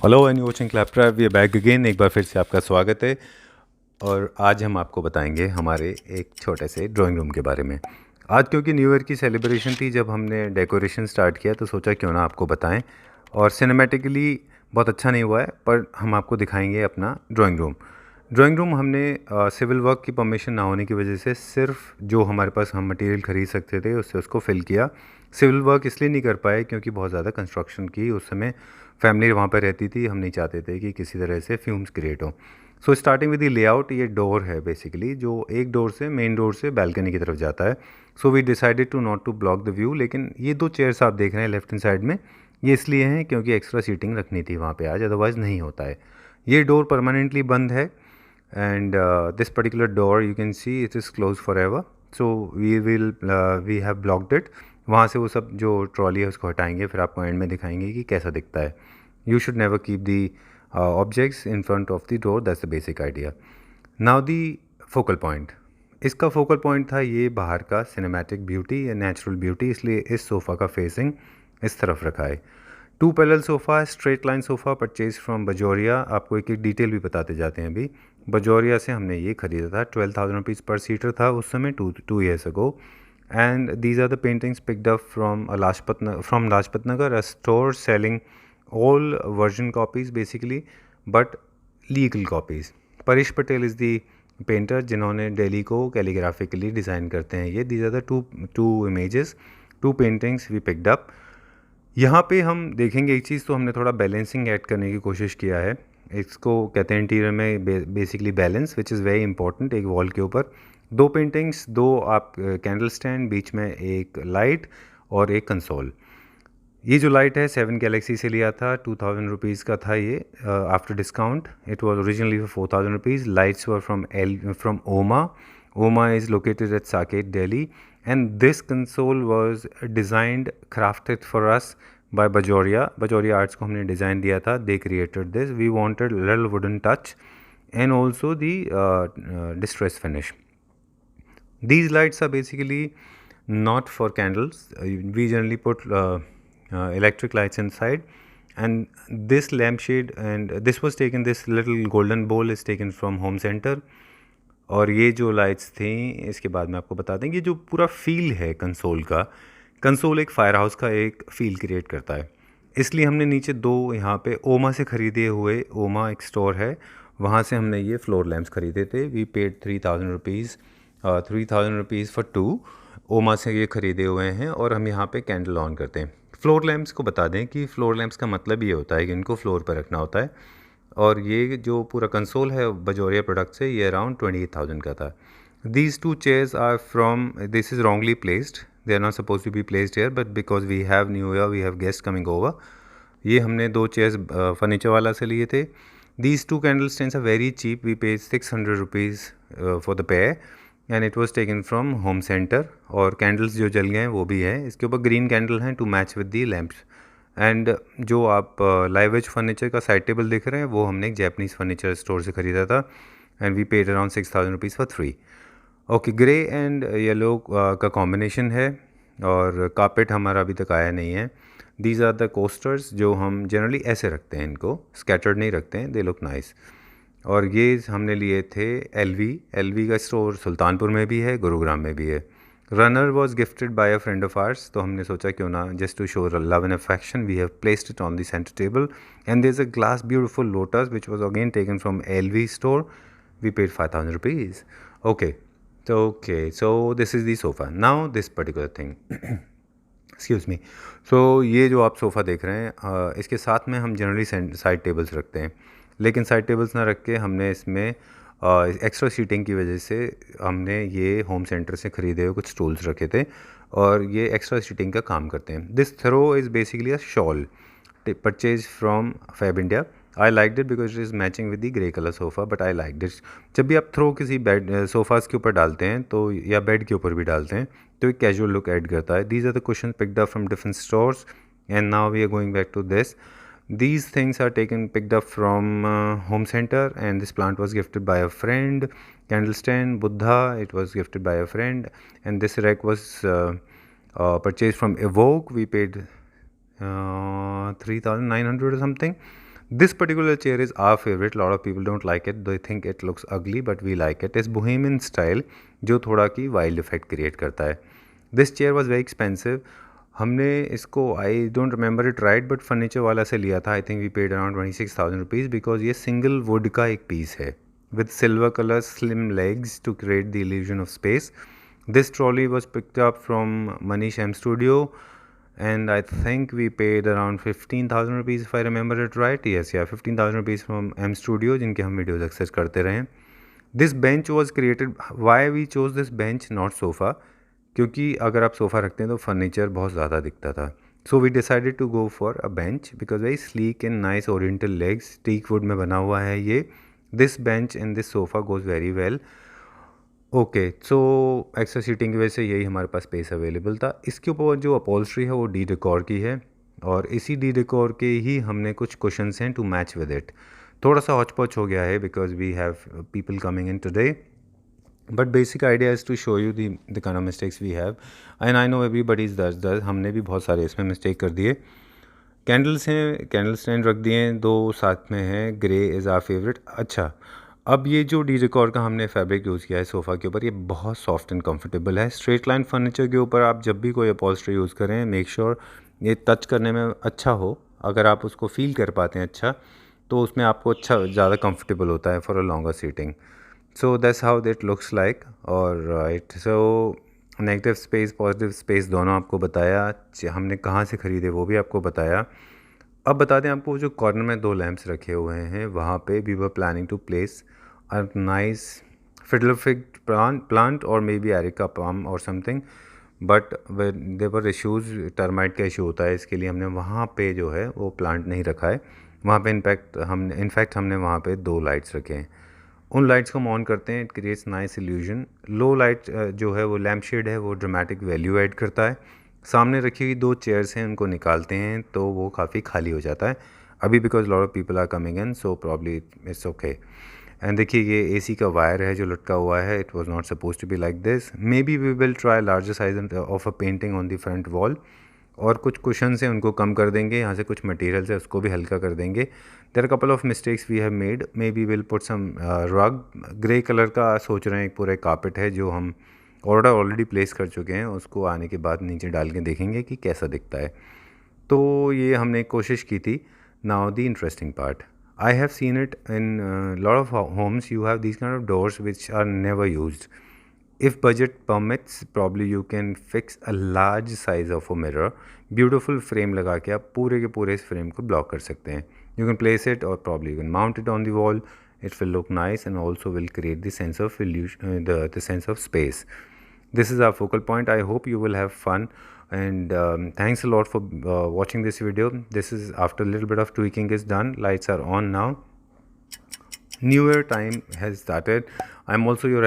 Hello and you watching claptrap, we are back again. एक बार फिर से आपका स्वागत है। और आज हम आपको बताएंगे हमारे एक छोटे से ड्राइंग रूम के बारे में। आज क्योंकि न्यू ईयर की सेलिब्रेशन थी, जब हमने डेकोरेशन स्टार्ट किया तो सोचा क्यों ना आपको बताएं। और सिनेमैटिकली बहुत अच्छा नहीं हुआ है, पर हम आपको दिखाएंगे अपना ड्राइंग रूम हमने सिविल वर्क की परमिशन ना होने की वजह से सिर्फ जो हमारे पास हम मटेरियल ख़रीद सकते थे उससे उसको फिल किया। सिविल वर्क इसलिए नहीं कर पाए क्योंकि बहुत ज़्यादा कंस्ट्रक्शन की उस समय फैमिली वहाँ पर रहती थी। हम नहीं चाहते थे कि किसी तरह से फ्यूम्स क्रिएट हो। So starting with the layout, ये डोर है बेसिकली, जो एक डोर से मेन डोर से बैल्कनी की तरफ जाता है। So we decided to not to block the view. लेकिन ये दो चेयर्स आप देख रहे हैं लेफ्ट हैंड साइड में, ये इसलिए हैं क्योंकि एक्स्ट्रा सीटिंग रखनी थी वहाँ पे आज, अदरवाइज़ नहीं होता है। ये डोर परमानेंटली बंद है and this particular door you can see it is closed forever, so we have blocked it. वहाँ से वो सब जो ट्रॉली है उसको हटाएंगे, फिर आपको एंड में दिखाएंगे कि कैसा दिखता है। You should never keep the objects in front of the door, that's the basic idea. Now the focal point, इसका फोकल पॉइंट था ये बाहर का सिनेमैटिक ब्यूटी या नेचुरल ब्यूटी, इसलिए इस सोफ़ा का फेसिंग इस तरफ रखा है। To panel sofa, straight line sofa purchase from Bajoria. आपको एक एक डिटेल भी बताते जाते हैं। अभी बजोरिया से हमने ये ख़रीदा था, 12,000 रुपीज़ पर सीटर था उस समय, two years ago. And these are the paintings picked up from Lajpat Nagar, a store selling all version copies basically, but legal copies. Paresh Patel is the painter जिन्होंने दिल्ली को कैलीग्राफिकली डिज़ाइन करते हैं। ये these are the two images, two paintings we picked up. यहाँ पे हम देखेंगे एक चीज़, तो हमने थोड़ा बैलेंसिंग ऐड करने की कोशिश किया है। इसको कहते हैं इंटीरियर में basically balance, which is very important. एक वॉल के ऊपर दो पेंटिंग्स, दो आप कैंडल स्टैंड, बीच में एक लाइट और एक कंसोल। ये जो लाइट है 7 गैलेक्सी से लिया था, 2,000 रुपीज़ का था ये after discount. It was originally for 4,000 rupees. Lights were from ओमा। ओमा is located at Saket Delhi, and this console was designed, crafted for us by Bajoria Arts को हमने डिज़ाइन दिया था। they created this, we wanted little wooden touch and also the distress finish. These lights are basically not for candles. We generally put electric lights inside, and this lampshade, and this was taken, this little golden bowl is taken from home center. और ये जो lights थी इसके बाद में आपको बता दें कि जो पूरा फील है कंसोल का, कंसोल एक फायर हाउस का एक फ़ील क्रिएट करता है। इसलिए हमने नीचे दो यहाँ पे ओमा से ख़रीदे हुए, ओमा एक स्टोर है वहाँ से हमने ये फ्लोर लैम्प्स ख़रीदे थे। We paid 3,000 rupees, 3,000 rupees for two. ओमा से ये ख़रीदे हुए हैं और हम यहाँ पे कैंडल ऑन करते हैं। फ्लोर लैम्प्स को बता दें कि फ्लोर लैम्प्स का मतलब ये होता है कि इनको फ्लोर पर रखना होता है। और ये जो पूरा कंसोल है बजोरिया प्रोडक्ट से, ये अराउंड 28,000 का था। These two chairs are from, this is wrongly placed, they are not suppose to be placed here, but because we have new year, we have guest coming over, ये हमने दो chairs furniture वाला से लिए थे। These two candle stands are very cheap, we pay 600 rupees for the pair and it was taken from Home Centre. और candles जो जल गए हैं वो भी हैं, इसके ऊपर ग्रीन कैंडल हैं to match with the lamps. And जो आप लाइव एज फर्नीचर का साइड टेबल देख रहे हैं वो हमने एक जैपनीज़ फर्नीचर स्टोर से ख़रीदा था, and we paid around 6,000 rupees for 3। Okay, grey and yellow का कॉम्बिनेशन है। और कारपेट हमारा अभी तक आया नहीं है। दीज आर द कोस्टर्स जो हम जनरली ऐसे रखते हैं, इनको स्कैटर्ड नहीं रखते हैं, दे लुक नाइस। और ये हमने लिए थे एलवी का स्टोर सुल्तानपुर में भी है, गुरुग्राम में भी है। Runner was gifted by a friend of ours, तो हमने सोचा क्यों ना, just to show love and affection, we have placed it on the centre table. And there is a glass beautiful lotus which was again taken from LV store. We paid 5,000 rupees. Okay, so this is the sofa. Now this particular thing, excuse me. So ये जो आप sofa देख रहे हैं, इसके साथ में हम जनरली साइड टेबल्स रखते हैं, लेकिन साइड टेबल्स ना रख के हमने इसमें एक्स्ट्रा सीटिंग की वजह से हमने ये होम सेंटर से ख़रीदे हुए कुछ स्टूल्स रखे थे और ये एक्स्ट्रा सीटिंग का काम करते हैं। This throw is basically a shawl purchase from Fabindia. I like it because it is matching with the grey colour sofa, but I like this. जब भी आप थ्रो किसी बेड सोफ़ाज़ के ऊपर डालते हैं तो, या बेड के ऊपर भी डालते हैं, तो एक कैजुअल लुक ऐड करता है। These are the question picked up from different stores and now we are going back to this. These things are picked up from home center, and this plant was gifted by a friend. Candle stand, Buddha, it was gifted by a friend, and this rack was purchased from Evoke. We paid 3,900 or something. This particular chair is our favorite. Lot of people don't like it. They think it looks ugly, but we like it. It's bohemian style, जो थोड़ा की wild effect create करता है. This chair was very expensive. हमने इसको I don't remember it right, but furniture वाला से लिया था. I think we paid around 26,000 rupees because ये single wood का एक piece है with silver color slim legs to create the illusion of space. This trolley was picked up from Manish M Studio. And I think we paid around 15,000 rupees if I remember it right. Yes, yeah, 15,000 rupees from M Studio जिनके हम videos access करते रहे. This bench was created. Why we chose this bench, not sofa? क्योंकि अगर आप sofa रखते हैं तो फर्नीचर बहुत ज़्यादा दिखता था. So we decided to go for a bench because very sleek and nice oriental legs. teak wood में बना हुआ है ये. This bench and this sofa goes very well. Okay, so extra seating की वजह से यही हमारे पास स्पेस अवेलेबल था. इसके ऊपर जो अपॉल्स्ट्री है वो डी डेकोर की है और इसी डी डेकोर के ही हमने कुछ कुशंस हैं टू मैच विद इट. थोड़ा सा हॉच पॉच हो गया है because we have people coming in today, but basic idea is to show you the kind of mistakes we have. And I know everybody is does. हमने भी बहुत सारे इसमें मिस्टेक कर दिए. कैंडल्स हैं, कैंडल स्टैंड रख दिए, 2 साथ में हैं. Grey is our favourite. अच्छा, अब ये जो डी डेकोर का हमने फैब्रिक यूज़ किया है सोफ़ा के ऊपर, ये बहुत सॉफ्ट एंड कंफर्टेबल है. स्ट्रेट लाइन फर्नीचर के ऊपर आप जब भी कोई अपॉल्स्ट्री यूज़ करें, मेक श्योर ये टच करने में अच्छा हो. अगर आप उसको फील कर पाते हैं अच्छा, तो उसमें आपको अच्छा ज़्यादा कंफर्टेबल होता है for a longer seating. So that's how that looks like. और right, so negative space positive space दोनों आपको बताया. हमने कहाँ से ख़रीदे वो भी आपको बताया. अब बता दें आपको, जो कॉर्नर में 2 लैंप्स रखे हुए हैं वहाँ पे we were planning to place a nice fiddlefish plant or maybe erica palm or something, but there were issues. Termite का इशू होता है, इसके लिए हमने वहाँ पे जो है वो प्लांट नहीं रखा है. वहाँ पे इनफैक्ट हमने वहाँ पे 2 लाइट्स रखे हैं. उन लाइट्स को हम ऑन करते हैं, it creates nice illusion. Low light जो है वो लैम्प शेड है, वो ड्रामेटिक वैल्यू ऐड करता है. सामने रखी हुई 2 चेयर्स हैं, उनको निकालते हैं तो वो काफ़ी खाली हो जाता है अभी because lot of people are coming in, so probably it's okay. And देखिए ये एसी का वायर है जो लटका हुआ है. It was not suppose to be like this. Maybe we will try larger size of a painting on the front wall. और कुछ कुशन हैं उनको कम कर देंगे, यहाँ से कुछ मटेरियल्स है उसको भी हल्का कर देंगे. There are couple of mistakes we have made. Maybe will put some rug. Grey colour का सोच रहे हैं, एक पूरा कार्पेट है जो हम ऑलरेडी प्लेस कर चुके हैं, उसको आने के बाद नीचे डाल के देखेंगे कि कैसा दिखता है. तो ये हमने कोशिश की थी. Now the interesting part, I have seen it in a lot of homes. You have these kind of doors which are never used. If budget permits, probably you can fix a large size of a mirror. Beautiful frame लगा के आप पूरे के पूरे इस frame को block कर सकते हैं. You can place it or probably you can mount it on the wall. It will look nice and also will create the sense of illusion, the sense of space. This is our focal point. I hope you will have fun. And thanks a lot for watching this video. This is after a little bit of tweaking is done. Lights are on now. New Year time has started. I'm sure you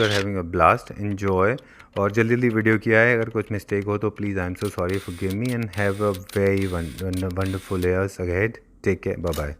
are having a blast. Enjoy. और जल्दी जल्दी video किया है. अगर कुछ mistake हो तो please I am so sorry, forgive me and have a very wonderful years ahead. Take care. Bye bye.